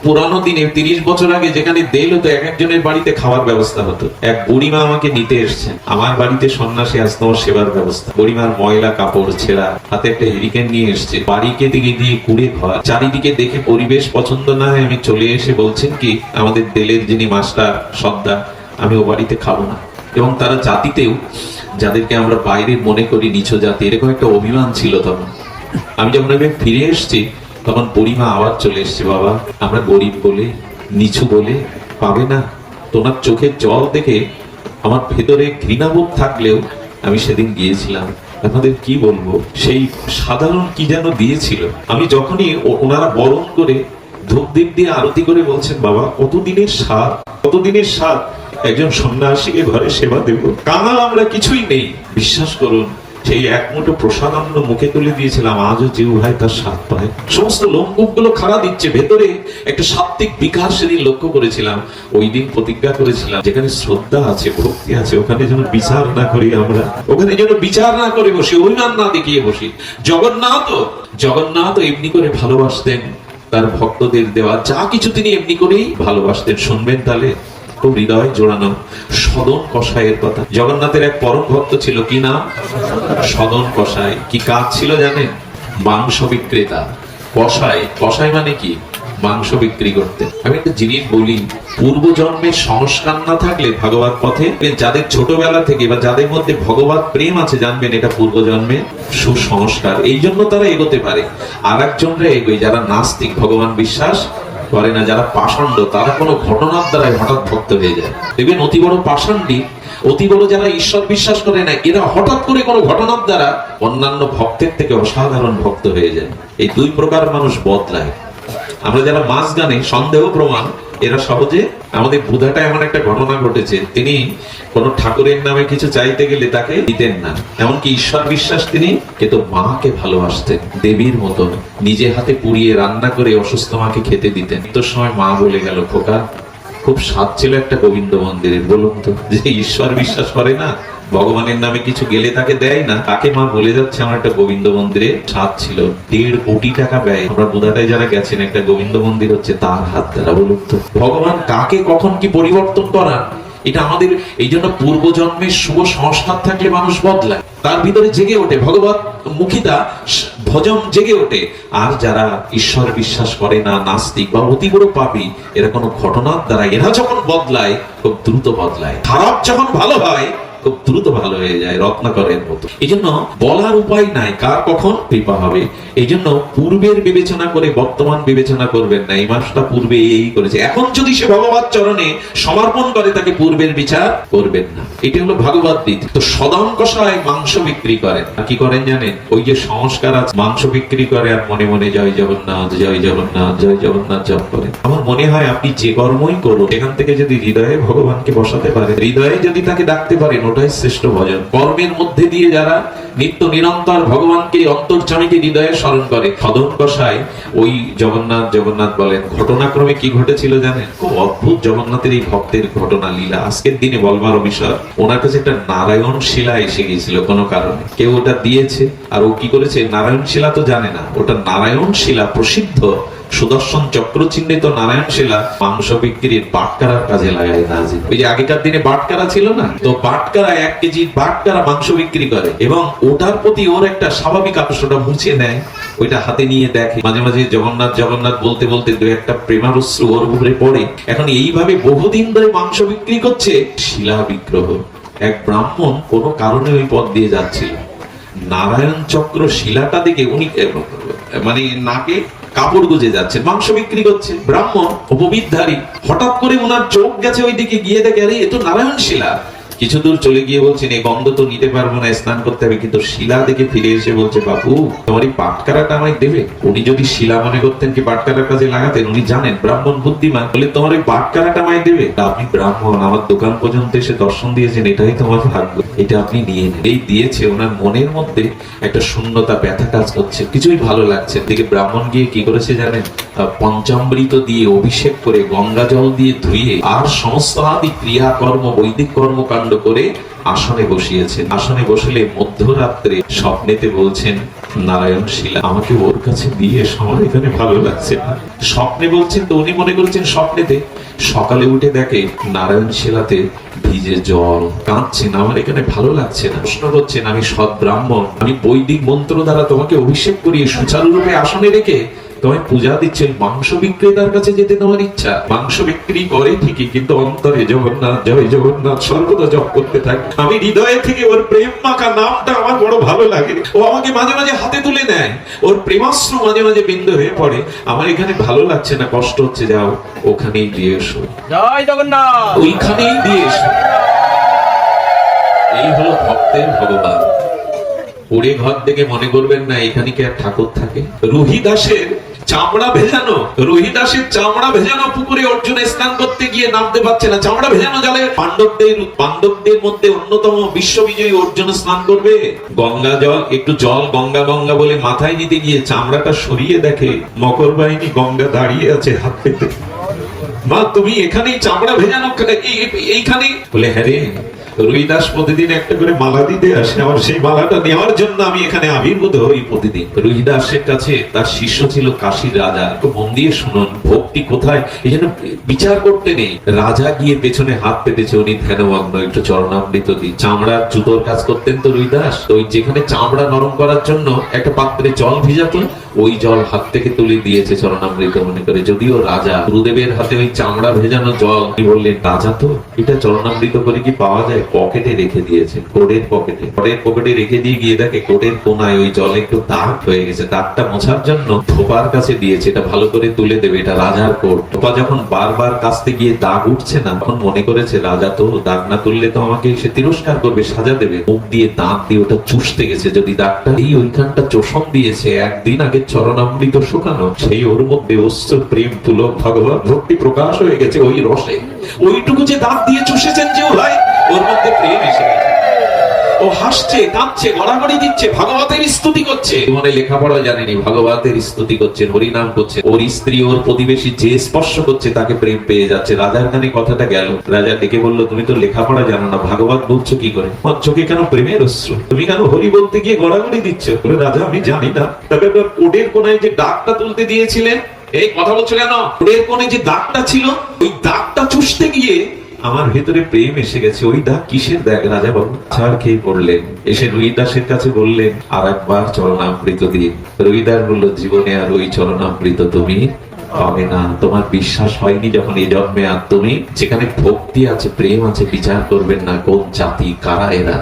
পুরানো দিনে 30 বছর আগে যেখানে দেল হতো, এক একজনের বাড়িতে খাওয়ার ব্যবস্থা হতো। এক বুড়িমা আমাকে নিতে এসছেন, আমার বাড়িতে সন্ন্যাসী আশ্রম সেবার ব্যবস্থা। বুড়িমার ময়লা কাপড় ছেঁড়া, হাতে একটা হেরিকেন নিয়ে এসছে, বাড়িকে দিকে দিয়ে কুড়ে ঘর। চারিদিকে দেখে পরিবেশ পছন্দ না হয় আমি চলে এসে বলছেন কি, আমাদের দেলের যিনি মাস্টার সর্দা, আমি ও বাড়িতে খাবো না। এবং তারা জাতিতেও, যাদেরকে আমরা বাইরে মনে করি নিচু জাতি, এরকম একটা অভিমান ছিল তখন। আমি যখন ফিরে এসেছি, তখন বুড়িমা আবার চলে এসছে, বাবা আমরা গরিব বলে, নিচু বলে পাবে না। তোমার চোখের জল দেখে আমার ভেতরে ঘৃণাবোধ থাকলেও আমি সেদিন গিয়েছিলাম। আপনাদের কি বলবো, সেই সাধারণ কি যেন দিয়েছিল। আমি যখনই ওনারা বরণ করে ধূপ দীপ দিয়ে আরতি করে বলছেন, বাবা কতদিনের স্বাদ, কতদিনের স্বাদ, একজন সন্ন্যাসীকে ঘরে সেবা দেব, কাঙাল আমরা কিছুই নেই। বিশ্বাস করুন, সেই এক মুঠো প্রসাদান্ন মুখে তুলে দিয়েছিলাম, আজও জিহ্বায় তার স্বাদ পায়। সমস্ত লোমকূপ গুলো খাড়া দিচ্ছে, ভেতরে একটা সাত্ত্বিক বিকাশ সেদিন লক্ষ্য করেছিলাম। ওই দিন প্রতিজ্ঞা করেছিলাম, যেখানে শ্রদ্ধা আছে, ভক্তি আছে, ওখানে যেন বিচার না করি আমরা, ওখানে যেন বিচার না করে বসি, অভিমান না দেখিয়ে বসি। জগন্নাথ এমনি করে ভালোবাসতেন তার ভক্তদের দেওয়া যা কিছু, তিনি এমনি করেই ভালোবাসতেন। শুনবেন তাহলে, খুব হৃদয় জোড়ানো সদন কষাইয়ের কথা। জগন্নাথের এক পরম ভক্ত ছিল, কি নাম? সদন কষাই। কি কাজ ছিল জানেন? মাংস বিক্রেতা। কষাই মানে কি? মাংস বিক্রি করতে। আমি একটা জিনিস বলি, পূর্বজন্মের সংস্কার না থাকলে ভাগবত পথে, যাদের ছোটবেলা থেকে বা যাদের মধ্যে ভগবত প্রেম আছে, জানবেন এটা পূর্বজন্মের সুসংস্কার, এই জন্য তারা এগোতে পারে। আর একজনরা এগোয় যারা নাস্তিক, ভগবান বিশ্বাস করে না, যারা পাষণ্ড, তারা কোনো ঘটনার দ্বারাই হঠাৎ ভক্ত হয়ে যায়। দেখবেন অতি বড় পাষণ্ডী, অতি বড় যারা ঈশ্বর বিশ্বাস করে না, এরা হঠাৎ করে কোনো ঘটনার দ্বারা অন্যান্য ভক্তের থেকে অসাধারণ ভক্ত হয়ে যায়। এই দুই প্রকার মানুষ বদলায়। আমরা যারা মাস গানে সন্দেহ প্রমাণ, এরা সহজে, আমাদের বুধাটা এমন একটা ঘটনা ঘটেছে, তিনি কোন ঠাকুরের নামে কিছু চাইতে গেলে তাকে দিতেন না। এমনকি ঈশ্বর বিশ্বাস, তিনি কিন্তু মাকে ভালোবাসতেন দেবীর মতন, নিজে হাতে পুড়িয়ে রান্না করে অসুস্থ মাকে খেতে দিতেন। তো সময় মা বলে গেল, খোকা খুব স্বাদ ছিল একটা গোবিন্দ মন্দিরের, বলুন তো, যে ঈশ্বর বিশ্বাস করে না, ভগবানের নামে কিছু গেলে তাকে দেয় না, তাকে মা বলে যাচ্ছে আমার একটা গোবিন্দ মন্দিরে স্বাদ ছিল। 1.5 কোটি টাকা ব্যয়, আমরা বুধাটায় যারা গেছেন, একটা গোবিন্দ মন্দির হচ্ছে তার হাত দ্বারা। বলুন তো, ভগবান কাকে কখন কি পরিবর্তন করান, এটা আমাদের, এই জন্য পূর্বজন্মের শুভ সংস্কার থাকলে মানুষ বদলায়, তার ভিতরে জেগে ওঠে ভগবত মুখিতা, ভজন জেগে ওঠে। আর যারা ঈশ্বর বিশ্বাস করে না, নাস্তিক বা অতি বড় পাপী, এরা কোনো ঘটনার দ্বারা, এরা যখন বদলায় খুব দ্রুত বদলায়। খারাপ যখন ভালো হয় খুব দ্রুত ভালো হয়ে যায়, রত্নাকরের মতো। এই জন্য বলার উপায় নাই কার কখন কৃপা হবে। এই জন্য পূর্বের বিবেচনা করে বর্তমান বিবেচনা করবেন না, এই মাসটা পূর্বে এই করেছে, এখন যদি সে ভগবত চরণে সমর্পণ করে, তাকে পূর্বের বিচার করবেন না। এটা হলো ভাগবত রীতি। তো সদন কষায় মাংস বিক্রি করেন, কি করেন জানেন? ওই যে সংস্কার আছে, মাংস বিক্রি করে আর মনে মনে জয় জগন্নাথ জয় জগন্নাথ জয় জগন্নাথ জপ করেন। আমার মনে হয় আপনি যে কর্মই করুন, এখান থেকে যদি হৃদয়ে ভগবানকে বসাতে পারেন, হৃদয়ে যদি তাকে ডাকতে পারেন, ওটাই শ্রেষ্ঠ ভজন। কর্মের মধ্যে দিয়ে যারা নিত্য নিরন্তর ভগবানকে, অন্তর্যামীকে হৃদয়ে স্মরণ করে, সদন কষায় ওই জগন্নাথ জগন্নাথ বলেন। ঘটনাক্রমে কি ঘটেছিল জানেন? খুব অদ্ভুত জগন্নাথের এই ভক্তের ঘটনা লীলা, আজকের দিনে বলবার অবিষয়। ওনার কাছে একটা নারায়ণ শিলা এসে গিয়েছিল কোনো কারণে, কেউ ওটা দিয়েছে, আর ও কি করেছে, নারায়ণ শিলা তো জানে না, ওটা নারায়ণ শিলা, প্রসিদ্ধ সুদর্শন চক্র চিহ্নিত নারায়ণ শিলা মাংস বিক্রির বাটকারার কাজে লাগায় নাজি। ওই যে আগেকার দিনে বাটকারা ছিল না, তো বাটকারা 1 কেজি বাটকারা মাংস বিক্রি করে, এবং ওটার প্রতি ওর একটা স্বাভাবিক আকর্ষণটা মুছে নেয়। ওইটা হাতে নিয়ে দেখে, মাঝে মাঝে জগন্নাথ জগন্নাথ বলতে বলতে 2-1টা প্রেমারশ্রু ওর উপরে পড়ে। এখন এইভাবে বহুদিন ধরে মাংস বিক্রি করছে। শিলা বিগ্রহ এক ব্রাহ্মণ কোনো কারণে ওই পথ দিয়ে যাচ্ছিল, নারায়ণ চক্র শিলাটা দেখে উনি মানে নাকে কাপড় গুজে যাচ্ছে, মাংস বিক্রি করছে, ব্রাহ্মণ উপবিদধারী। হঠাৎ করে ওনার চোখ গেছে ওই দিকে, গিয়ে দেখে আরে এ তো নারায়ণ শিলা। কিছু দূর চলে গিয়ে বলছেন, এই গন্ধ তো নিতে পারবো না, স্নান করতে হবে। কিন্তু শিলা দেখে ফিরে এসে বলছে, বাবু তোমার এই বাটকারাটা আমায় দেবে। উনি যদি শিলা মনে করতেন কি বাটকারার কাজে লাগাতেন, উনি জানেন ব্রাহ্মণ বুদ্ধিমান, বলে তোমার এই বাটকারাটা আমায় দেবে। আপনি ব্রাহ্মণ, আমার দোকান পর্যন্ত এসে দর্শন দিয়েছেন, এটাই তোমার ভাগ্য, এটা আপনি নিয়ে নেন। এই দিয়েছে, ওনার মনের মধ্যে একটা শূন্যতা, ব্যথা কাজ করছে, কিছুই ভালো লাগছে। দিকে ব্রাহ্মণ গিয়ে কি করেছে জানেন? পঞ্চামৃত দিয়ে অভিষেক করে, গঙ্গা জল দিয়ে ধুয়ে, আর সমস্ত আদি ক্রিয়াকর্ম, বৈদিক কর্মকাণ্ড করে আসনে বসিয়েছেন। আসনে বসলে মধ্যরাত্রে স্বপ্নেতে বলছেন, নারায়ণ শিলা আমাকে ওর কাছে দিয়ে, আমার এখানে ভালো লাগছে না। স্বপ্নে বলছেন, তো উনি মনে করেছেন স্বপ্নেতে। সকালে উঠে দেখে নারায়ণ শিলাতে ভিজে জল, কাঁদছেন, আমার এখানে ভালো লাগছে না। প্রশ্ন করছেন, আমি সৎ ব্রাহ্মণ, আমি বৈদিক মন্ত্র দ্বারা তোমাকে অভিষেক করিয়ে সুচারুরূপে আসনে রেখে তোমায় পূজা দিচ্ছে, মাংস বিক্রেতার কাছে যেতে তোমার ইচ্ছা? মাংস বিক্রি করে ঠিকই, কিন্তু অন্তরে জগন্নাথ জয় জগন্নাথ সর্বদা জপ করতে থাকে। আমি হৃদয়ে থেকে ওর প্রেম মাখা নামটা আমার বড় ভালো লাগে। ও আমাকে মাঝে মাঝে হাতে তুলে নেয়, ওর প্রেমাশ্রু মাঝে মাঝে বিন্দু হয়ে পড়ে। আমার এখানে ভালো লাগছে না, কষ্ট হচ্ছে, যাও ওখানেই দিয়ে এসো, জয় জগন্নাথ, ওইখানেই দিয়ে এসো। এই হলো ভক্তের ভগবান। ওরে ঘর থেকে মনে করবেন না এখানে কি আর ঠাকুর থাকে। রোহিদাসের চামড়া ভেজানো, রোহিদাসের চামড়া ভেজানো পুকুরে অর্জুন স্নান করতে গিয়ে নামতে পারছে না, চামড়া ভেজানো জলে পাণ্ডবদের মধ্যে অন্যতম বিশ্ববিজয়ী অর্জুন স্নান করবে। গঙ্গা জল, একটু জল গঙ্গা গঙ্গা বলে মাথায় নিতে গিয়ে চামড়াটা সরিয়ে দেখে মকর বাহিনী গঙ্গা দাঁড়িয়ে আছে হাত পেতে। মা তুমি এখানেই চামড়া ভেজানো এইখানে? বলে হ্যাঁ রে, রোহিদাস প্রতিদিন একটা করে মালা দিতে আসে, আমার সেই মালাটা নেওয়ার জন্য আমি এখানে আবির্ভূত হই প্রতিদিন। রোহিদাসের কাছে তার শিষ্য ছিল কাশীর রাজা। একটু মন দিয়ে শুনুন, ভক্তি কোথায় এই জন্য বিচার করতে নেই। রাজা গিয়ে পেছনে হাত পেতেছে, উনি ধ্যানমগ্ন, একটু চরণামৃত দিই। চামড়ার জুতোর কাজ করতেন তো রোহিদাস, তো ওই যেখানে চামড়া নরম করার জন্য একটা পাত্রে জল ভিজাতো, ওই জল হাত থেকে তুলে দিয়েছে চরণামৃত মনে করে। যদিও রাজা, গুরুদেবের হাতে ওই চামড়া ভেজানো জল, কি বললেন রাজা তো এটা চরণামৃত করে কি পাওয়া যায়, পকেটে রেখে দিয়েছে, কোটের পকেটে রেখে দিয়ে গিয়ে দেখে কোটের কোনায় ওই জলে একটু দাগ হয়ে গেছে, দাগটা মোছার জন্য ধোপার কাছে দিয়েছে, এটা ভালো করে তুলে দেবে, এটা রাজার কোট। ধোপা যখন বারবার কাছতে গিয়ে দাগ উঠছে না, তখন মনে করেছে রাজা তো দাগ না তুললে তো আমাকে সে তিরস্কার করবে, সাজা দেবে, মুখ দিয়ে দাঁত দিয়ে ওটা চুষতে গেছে, যদি দাগটা এই ওইখানটা চোষণ দিয়েছে একদিন আগে চরণামৃত শুকানো, সেই ওর মধ্যে অস্ত্র প্রেম পুলক ভগবত ভক্তি প্রকাশ হয়ে গেছে ওই রসে। ওইটুকু যে দাঁত দিয়ে চুষেছেন যে ভাই, ওর মধ্যে প্রেম এসে গেছে। ও হাসছে, কাঁদছে, গড়াগড়ি দিচ্ছে, ভাগবতের স্তুতি করছে। মনে লেখাপড়া জানেনি, ভাগবতের স্তুতি করছে, হরিনাম করছে। ওর স্ত্রী, ওর প্রতিবেশী যে স্পর্শ করছে তাকে প্রেম পেয়ে যাচ্ছে। রাজার কানে কথাটা গেল, রাজা ডেকে বললো তুমি তো লেখাপড়া জানো না, ভাগবত বলছো কি করে? তোমার চোখে কেন প্রেমের অশ্রু? তুমি কেন হরি বলতে গিয়ে গড়াগড়ি দিচ্ছ? রাজা আমি জানি না, তবে কোটের কোনায় যে দাগটা তুলতে দিয়েছিলেন, এই কথা বলছো কেন? কোটের কোণে যে দাগটা ছিল, ওই দাগটা চুষতে গিয়ে আমার ভেতরে প্রেম এসে গেছে। ওই দাগ কিসের দাগ? রাজা বাবু ছাড় খেয়ে পড়লেন, এসে রোহিদাসের কাছে বললেন আর একবার চরণামৃত দিন। রোহিদাস বলল জীবনে আর ওই চরণামৃত তুমি পাবে না, তোমার বিশ্বাস হয়নি যখন এই জন্মে। আর তুমি যেখানে ভক্তি আছে, প্রেম আছে, বিচার করবেন না কোন জাতি, কারা এরা।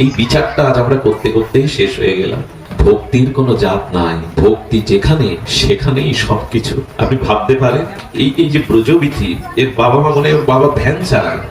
এই বিচারটা আজ আমরা করতে করতেই শেষ হয়ে গেলাম। ভক্তির কোনো জাত নাই, ভক্তি যেখানে সেখানেই সবকিছু। আপনি ভাবতে পারেন এই যে ব্রজবিধি, এর বাবা মা মনে ওর বাবা ধ্যান চালায়।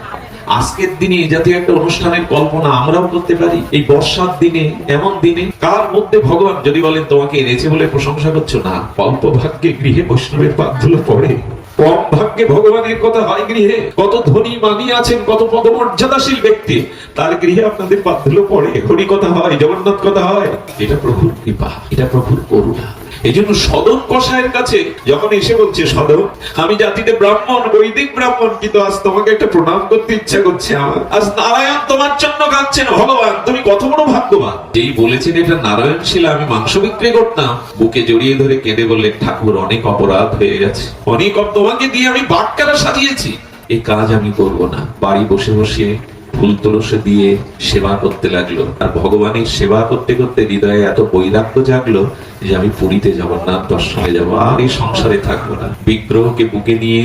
আজকের দিনে এই জাতীয় একটা অনুষ্ঠানের কল্পনা আমরাও করতে পারি। এই বর্ষার দিনে, এমন দিনে কার মধ্যে ভগবান যদি বলেন তোমাকে এনেছে বলে প্রশংসা করছো না, অল্প ভাগ্যে গৃহে বৈষ্ণবের পাদ ধুলো পড়ে, কম ভাগ্যে ভগবানের কথা হয় গৃহে। কত ধনী মানি আছেন, কত পদমর্যাদাশীল ব্যক্তি, তার গৃহে আপনাদের পাদ ধুলো পড়ে, হরি কথা হয়, জগন্নাথ কথা হয়। এটা প্রভুর কৃপা, এটা প্রভুর করুণা। এই জন্য সদন কসাইয়ের কাছে যখন এসে বলছে সদন আমি জাতিতে ব্রাহ্মণ, বৈদিক ব্রাহ্মণ, কিন্তু আজ তোমাকে একটা প্রণাম করতে ইচ্ছা করছে আমার। আজ নারায়ণ তোমার জন্য কাঁদছেন, ভগবান তুমি কত বড় ভাগ্যবান। যেই বলেছেন এটা নারায়ণ শিলা, আমি মাংস বিক্রি করতাম, বুকে জড়িয়ে ধরে কেঁদে বললেন ঠাকুর অনেক অপরাধ হয়ে গেছে, অনেক তোমাকে দিয়ে আমি বাটকারা সাজিয়েছি, এই কাজ আমি করব না। বাড়ি বসে বসে ফুল তুলসী দিয়ে সেবা করতে লাগলো। আর ভগবানের সেবা করতে করতে হৃদয়ে এত বৈরাগ্য জাগলো যে আমি পুরীতে জগন্নাথ দর্শনে যাবো, আর এই সংসারে থাকবো না। বিগ্রহকে বুকে নিয়ে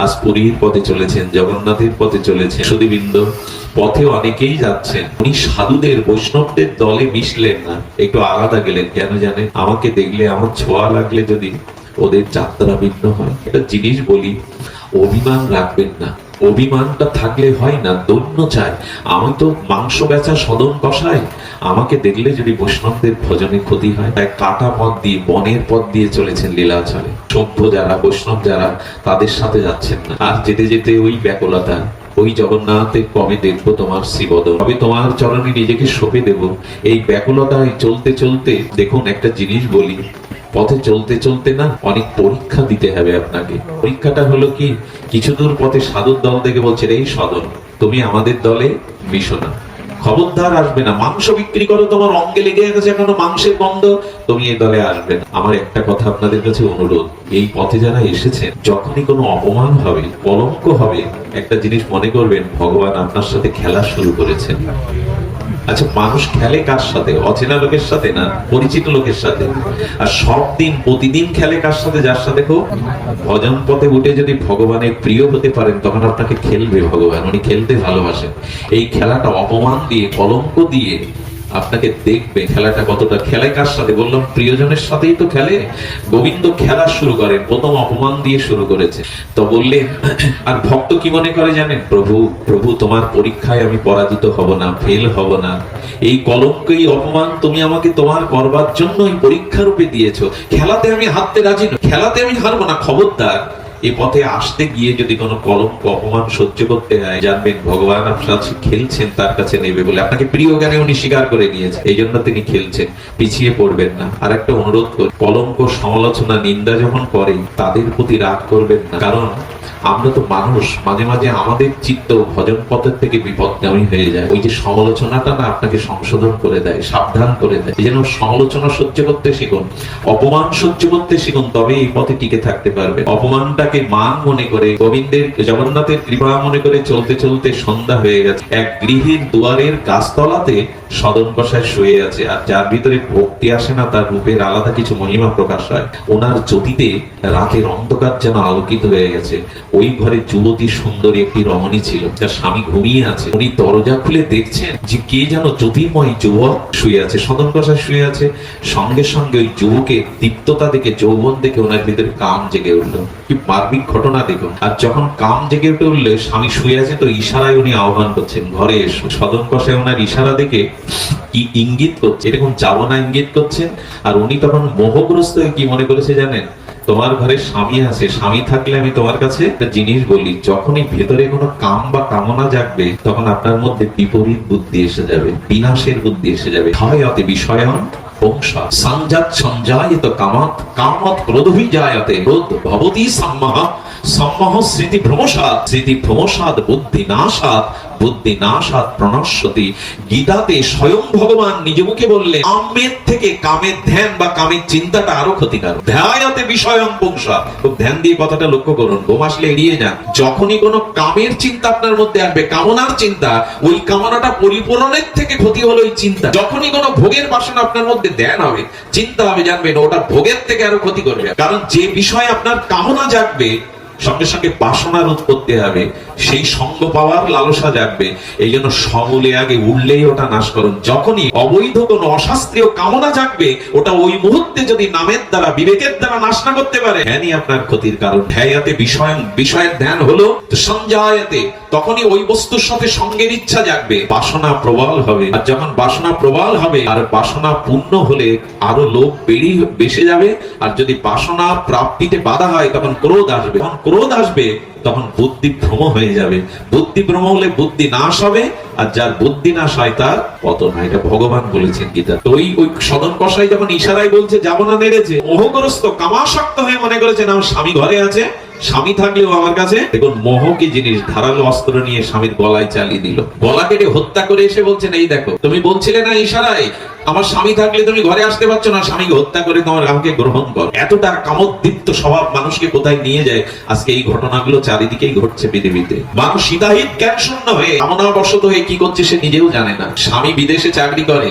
আজ পুরীর পথে চলেছেন, জগন্নাথের পথে চলেছেন। সুধীবৃন্দ, পথে অনেকেই যাচ্ছেন, উনি সাধুদের, বৈষ্ণবদের দলে মিশলেন না, একটু আলাদা গেলেন। কেন জানেন? আমাকে দেখলে, আমার ছোঁয়া লাগলে যদি ওদের যাত্রা বিঘ্ন হয়। একটা জিনিস বলি, অভিমান রাখবেন না। অভিমানটা থাকলে হয় না, দৈন্য চায়। আমি তো মাংস বেচা সদন কষাই, আমাকে দেখলে যদি বৈষ্ণবদের ভজনে ক্ষতি হয়, তাই কাটা পথ দিয়ে, বনের পথ দিয়ে চলেছেন লীলাচলে। সভ্য যারা, বৈষ্ণব যারা, তাদের সাথে যাচ্ছেন না। আর যেতে যেতে ওই ব্যাকুলতা, ওই জগন্নাথের কবে দেখবো তোমার শ্রীবদন, কবে তোমার চরণে নিজেকে সঁপে দেব, এই ব্যাকুলতায় চলতে চলতে, দেখুন একটা জিনিস বলি, পথে চলতে চলতে না অনেক পরীক্ষা দিতে হবে আপনাকে। পরীক্ষাটা হলো কি, কিছু দূর পথে সাধুর দল থেকে বলছেন এই সদন তুমি আমাদের দলে মিশো না, খবরদার আসবে না, মাংস বিক্রি করো, তোমার অঙ্গে লেগে গেছে এখনো মাংসের গন্ধ, তুমি এই দলে আসবে না। আমার একটা কথা আপনাদের কাছে অনুরোধ, এই পথে যারা এসেছেন, যখনই কোনো অপমান হবে, কলঙ্ক হবে, একটা জিনিস মনে করবেন, ভগবান আপনার সাথে খেলা শুরু করেছেন। আচ্ছা, মানুষ খেলে কার সাথে? অচেনা লোকের সাথে না, পরিচিত লোকের সাথে। আর সব দিন প্রতিদিন খেলে কার সাথে? যার সাথে খুব ভজন পথে উঠে যদি ভগবানের প্রিয় হতে পারেন, তখন আপনাকে খেলবে ভগবান, উনি খেলতে ভালোবাসেন। এই খেলাটা অপমান দিয়ে, কলঙ্ক দিয়ে আপনাকে দেখবে খেলাটা কতটা। খেলায় কার সাথে বললাম, প্রিয়জনের সাথেই তো খেলে। গোবিন্দ খেলা শুরু করেন, প্রথম অপমান দিয়ে শুরু করেছে। তো বললেন, আর ভক্ত কি মনে করে জানেন, প্রভু প্রভু তোমার পরীক্ষায় আমি পরাজিত হব না, ফেল হব না। এই কলঙ্ক, এই অপমান তুমি আমাকে তোমার করবার জন্য এই পরীক্ষা রূপে দিয়েছো। খেলাতে আমি হারতে রাজি নই, খেলাতে আমি হারবো না। খবরদার, এই পথে আসতে গিয়ে যদি কোনো কলঙ্ক অপমান সহ্য করতে হয়, জানবেন ভগবান আপনার কাছে খেলছেন, তার কাছে নেবে বলে। আপনাকে প্রিয় জ্ঞানে উনি স্বীকার করে নিয়েছে, এই জন্য তিনি খেলছেন। পিছিয়ে পড়বেন না। আর একটা অনুরোধ করি, কলঙ্ক, সমালোচনা, নিন্দা যখন করে তাদের প্রতি রাগ করবেন না। কারণ আমরা তো মানুষ, মাঝে মাঝে আমাদের চিত্ত ভজন পথের থেকে বিপদগামী হয়ে যায়। ওই যে সমালোচনাটা না আপনাকে সংশোধন করে দেয়, সাবধান করে দেয়। এই জন্য সমালোচনা সহ্য করতে শিখুন, অপমান সহ্য করতে শিখুন, তবে এই পথে টিকে থাকতে পারবে। অপমানটাকে মান মনে করে, গোবিন্দের, জগন্নাথের কৃপা মনে করে চলতে চলতে সন্ধ্যা হয়ে গেছে। এক গৃহের দুয়ারের গাছতলাতে সদন কষায় শুয়ে আছে। আর যার ভিতরে ভক্তি আসে না, তার রূপের আলাদা কিছু মহিমা প্রকাশ হয়। ওনার জ্যোতিতে রাতের অন্ধকার যেন আলোকিত হয়ে গেছে। ওই ঘরে যুবতী সুন্দরী একটি রমণী ছিল, যার স্বামী ঘুমিয়ে আছে। উনি দরজা খুলে দেখছেন যে কে যেন জ্যোতির্ময় যুবক শুয়ে আছে, সদন কষায় শুয়ে আছে। সঙ্গে সঙ্গে ওই যুবকের দীপ্ততা দেখে, যৌবন দেখে ওনার ভিতরে কাম জেগে উঠলো। কি মার্মিক ঘটনা দেখুন। আর যখন কাম জেগে উঠে উঠলে, স্বামী শুয়ে আছে, তো ইশারায় উনি আহ্বান করছেন, ঘরে এসো। সদন কষায় ওনার ইশারা দেখে কি ইঙ্গিত করছে, এরকম যাবো না ইঙ্গিত করছেন। আর উনি তখন মোহগ্রস্ত হয়ে কি মনে করেছে জানেন, তোমার ঘরে স্বামী আছে, স্বামী থাকলে আমি তোমার কাছে একটা জিনিস বলি, যখনই ভেতরে কোনো কাম বা কামনা জাগবে, তখন আপনার মধ্যে বিপরীত বুদ্ধি এসে যাবে, বিনাশের বুদ্ধি এসে যাবে। ক্ষয়তে বিষয়ং বংশা সংজাত সঞ্জায়িত কামাত, কামত ক্রোধভিজায়তে ক্রোধ ভবতি সম্মহ, সম্মহ স্মৃতি ভ্রমসাৎ, স্মৃতি ভ্রমসাৎ বুদ্ধি নাশাৎ, বুদ্ধি নাশাৎ প্রণশ্যতি। গীতাতে স্বয়ং ভগবান নিজ মুখে বললেন, কামের থেকে কামের ধ্যান বা কামের চিন্তাটা আরো ক্ষতিকারক। ধ্যায়তে বিষয়ং পুংসা, খুব ধ্যান দিয়ে কথাটা লক্ষ্য করুন, ঘুম আসলে এড়িয়ে যান। যখনই কোনো কামের চিন্তা আপনার মধ্যে আসবে, কামনার চিন্তা, ওই কামনাটা পরিপূরণের থেকে ক্ষতি হলো ওই চিন্তা। যখনই কোনো ভোগের বাসনা আপনার মধ্যে ধ্যান হবে, চিন্তা হবে, জানবেন ওটা ভোগের থেকে আরো ক্ষতি করবে। কারণ যে বিষয়ে আপনার কামনা জাগবে, সঙ্গে সঙ্গে বাসনার উৎপত্তি হবে, সেই সঙ্গ পাওয়ার লালসা জাগবে। এই জন্য সমূলে আগে উঠলেই ওটা নাশ করুন। যখনই অবৈধ কোনো অশাস্ত্রীয় কামনা জাগবে, ওটা ওই মুহূর্তে যদি নামের দ্বারা, বিবেকের দ্বারা নাশ না করতে পারে, ধ্যানই আপনার ক্ষতির কারণ। ধ্যায়াতে বিষয়ং, বিষয়ের ধ্যান হলো সঞ্জায়তে, তখনই ওই বস্তুর সাথে সঙ্গের ইচ্ছা জাগবে, বাসনা প্রবল হবে। আর যখন বাসনা প্রবল হবে, আর বাসনা পূর্ণ হলে আরো লোভ বেশি যাবে। আর যদি বাসনা প্রাপ্তিতে বাধা হয়, তখন ক্রোধ আসবে। যখন ক্রোধ আসবে, তখন বুদ্ধি ভ্রম হয়ে যাবে। বুদ্ধি ভ্রম হলে বুদ্ধি নাশ হবে, আর যার বুদ্ধি নাশ হয় তার পতন হয়। এটা ভগবান বলেছেন গীতা। তো ওই সদন কষাই যখন ইশারায় বলছে যাবো না, নেড়েছে, মোহগ্রস্ত কামাসক্ত হয়ে মনে করেছেন আমার স্বামী ঘরে আছে, স্বামী থাকলেও আমার কাছে। দেখুন মোহ কি জিনিস, ধারালো অস্ত্র নিয়ে স্বামীর গলায় চালিয়ে দিল, গলা কেটে হত্যা করে এসে বলছেন, এই দেখো তুমি বলছিলে না ইশারায় আমার স্বামী থাকলে তুমি ঘরে আসতে পারছো না, স্বামীকে হত্যা করে তোমার আমাকে গ্রহণ কর। এতটা কামোদ্দীপ্ত স্বভাব মানুষকে কোথায় নিয়ে যায়। আজকে এই ঘটনাগুলো চারিদিকেই ঘটছে পৃথিবীতে। মানুষ হিতাহিত জ্ঞান শূন্য হয়ে, কামনাবশত হয়ে কি করছে সে নিজেও জানে না। স্বামী বিদেশে চাকরি করে,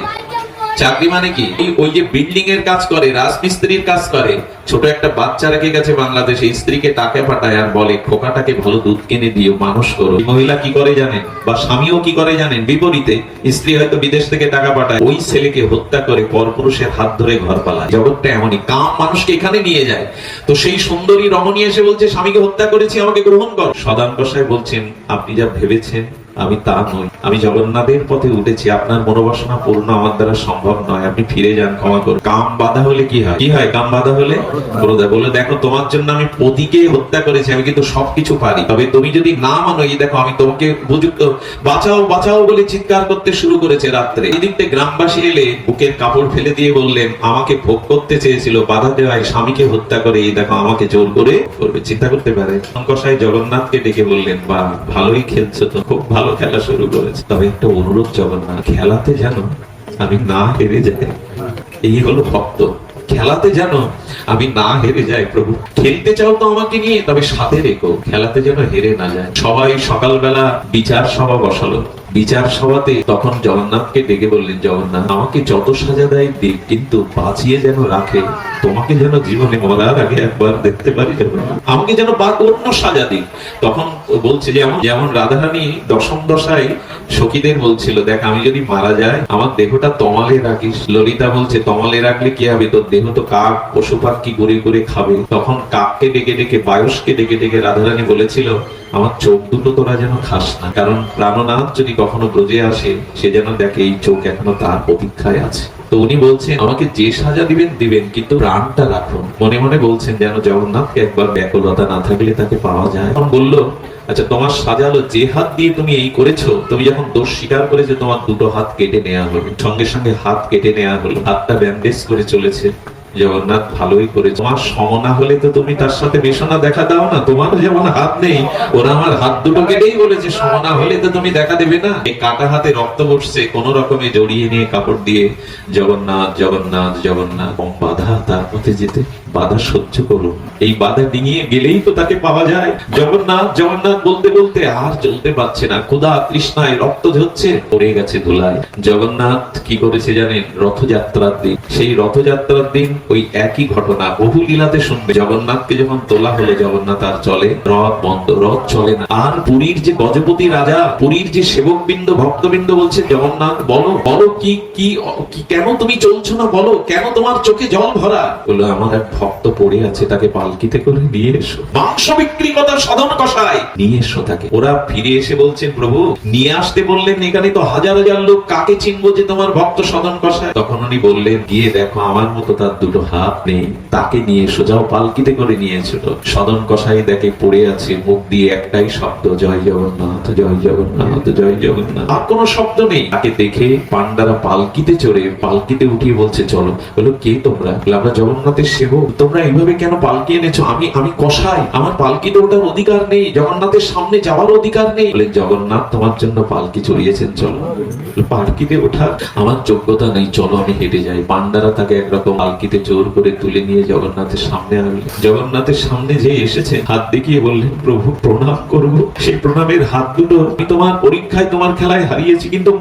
চাকরি মানে কি, ওই যে বিল্ডিং এর কাজ করে, রাজমিস্ত্রির কাজ করে। ছোট একটা বাচ্চা রেখে গেছে বাংলাদেশে, স্ত্রীকে টাকা পাঠায় আর বলে খোকাটাকে ভালো দুধ কিনে দিও, মানুষ করো। মহিলা কি করে জানেন, বা স্বামীও কি করে জানেন, বিপরীতে স্ত্রী হয়তো বিদেশ থেকে টাকা পাঠায়, ওই ছেলেকে হত্যা করে পরপুরুষের হাত ধরে ঘর পালায়। জগৎটা এমনই, কাম মানুষকে এখানে নিয়ে যায়। তো সেই সুন্দরী রমণী এসে বলছে স্বামীকে হত্যা করেছি, আমাকে গ্রহণ কর। সদান কষাই বলছেন, আপনি যা ভেবেছেন আমি তা নই, আমি জগন্নাথের পথে উঠেছি, আপনার মনোবাসনা পূর্ণ আমার দ্বারা সম্ভব নয়, আপনি ফিরে যান, ক্ষমা করুন। কাম বাধা হলে কি হয়, কি হয়, কাম বাধা হলে ক্রোধ। বলে দেখো তোমার জন্য আমি পতিকে হত্যা করেছি, আমি কিন্তু সবকিছু পারি, তবে তুমি যদি না মানো, এই দেখো আমি তোমাকে উপযুক্ত, বাঁচাও বাঁচাও বলে চিৎকার করতে শুরু করেছে রাত্রে। এই দিকতে গ্রামবাসী এলে বুকের কাপড় ফেলে দিয়ে বললেন, আমাকে ভোগ করতে চেয়েছিল, বাধা দেওয়ায় স্বামীকে হত্যা করে এই দেখো আমাকে জোর করে করবে। চিন্তা করতে পারে। কসাই জগন্নাথকে ডেকে বললেন, বা ভালোই খেলছো তো, খুব ভালো খেলা শুরু করেছে, তবে একটা অনুরোধ জগন্নাথ, খেলাতে যেন আমি না হেরে যাই। এই হলো ভক্ত, খেলাতে যেন আমি না হেরে যাই। প্রভু খেলতে চাও তো আমাকে নিয়ে, তবে সাথে রেখো, খেলাতে যেন হেরে না যায়। সবাই সকালবেলা বিচার সভা বসালো। বিচার সভাতে তখন জগন্নাথকে ডেকে বললেন, জগন্নাথ আমাকে যত সাজা দেয় দিক, কিন্তু বাঁচিয়ে যেন রাখে তোমাকে যেন জীবনে মরার আগে একবার দেখতে পারি, আমাকে যেন অন্য সাজা দিন। তখন বলছে যেমন যেমন রাধারানী দশম দশায় সখীদের বলছিল, দেখ আমি যদি মারা যাই আমার দেহটা তমালে রাখিস। ললিতা বলছে তমালে রাখলে কি হবে, তোর দেহ তো কাক পশু পাখি ঘুরে ঘুরে খাবে। তখন কাককে ডেকে ডেকে বায়ুষকে ডেকে ডেকে রাধারানী বলেছিল, আমার চোখ দুটো তোরা যেন খাস না, কারণ প্রাণনাথ যদি কখনো ব্রজে আসে সে যেন দেখে এই চোখ এখনো তার প্রতীক্ষায় আছে। তো উনি বলছেন আমাকে যে সাজা দিবেন দিবেন, কিন্তু প্রাণটা রাখুন। মনে মনে বলছেন যেন জগন্নাথকে একবার ব্যাকুলতা না থাকলে তাকে পাওয়া যায়। তখন বললো, আচ্ছা তোমার সাজালো যে হাত দিয়ে তুমি এই করেছো, তুমি যখন দোষ স্বীকার করেছো তোমার দুটো হাত কেটে নেওয়া হলো। সঙ্গে সঙ্গে হাত কেটে নেওয়া হলো, হাতটা ব্যান্ডেজ করে চলেছে। জগন্নাথ ভালোই করে, তোমার সমনা হলে তো তুমি তার সাথে বেশনা দেখা দাও না, তোমার যেমন হাত নেই, ওরা আমার হাত দুটো কেটেই বলেছে সমনা হলে তো তুমি দেখা দেবে না। এই কাটা হাতে রক্ত বসছে, কোন রকমে জড়িয়ে নিয়ে কাপড় দিয়ে জগন্নাথ জগন্নাথ জগন্নাথ, বাধা তার পথে যেতে, বাধা সহ্য করুন। এই বাধা ডিঙিয়ে গেলেই তো তাকে পাওয়া যায়। জগন্নাথ জগন্নাথ বলতে বলতে আর চলতে পারছে না, ক্ষুধা তৃষ্ণায় রক্ত ঝরছে, পড়ে গেছে ধুলায়। জগন্নাথ কি করেছে জানেন, রথযাত্রার দিন, সেই রথযাত্রার দিন ওই একই ঘটনা বহু লীলাতে শুনবে। জগন্নাথকে যখন তোলা হলো, জগন্নাথ আর চলে, রথ বন্ধ, রথ চলে না। আর পুরীর যে গজপতি রাজা, পুরীর যে সেবকবৃন্দ ভক্তবৃন্দ বলছে, জগন্নাথ বলো বলো কি কি কি কেন তুমি চলছো না, বলো কেন তোমার চোখে জল ভরা। বললো আমার এক ভক্ত পড়ে আছে, তাকে পালকিতে করে নিয়ে এসো। মাংস বিক্রি কথা সাধন কষায় নিয়ে এসো তাকে। ওরা ফিরে এসে বলছেন, প্রভু নিয়ে আসতে বললেন, এখানে তো হাজার হাজার লোক, কাকে চিনবো যে তোমার ভক্ত সাধন কষায়। তখন উনি বললেন, গিয়ে দেখো আমার মতো তার দুটো হাত নেই, তাকে নিয়ে এসো, যাও পালকিতে করে নিয়ে এসো। সাধন কষাই দেখে পড়ে আছে, মুখ দিয়ে একটাই শব্দ, জয় জগন্নাথ জয় জগন্নাথ জয় জগন্নাথ, আর কোনো শব্দ নেই। তাকে দেখে পান্ডারা পালকিতে চড়ে পালকিতে উঠিয়ে বলছে চলো। বলো কে তোমরা? আমরা জগন্নাথের সেবক, তোমরা এইভাবে কেন পালকি এনেছো? আমি কষাই, আমার পালকিতে ওঠার অধিকার নেই, জগন্নাথের সামনে যাওয়ার অধিকার নেই। বলে জগন্নাথ তোমার জন্য পালকি চড়িয়েছেন, চলো। পালকিতে ওঠার আমার যোগ্যতা নেই, চলো আমি হেঁটে যাই। পান্ডারা তাকে একরকম পালকিতে জোর করে তুলে নিয়ে জগন্নাথের সামনে আনলেন। জগন্নাথের সামনে যে এসেছে হাত দেখিয়ে বললেন, প্রভু প্রণাম করবো। সেই প্রণামের হাত দুটো আমি তোমার পরীক্ষায় তোমার খেলায় হারিয়েছি, কিন্তু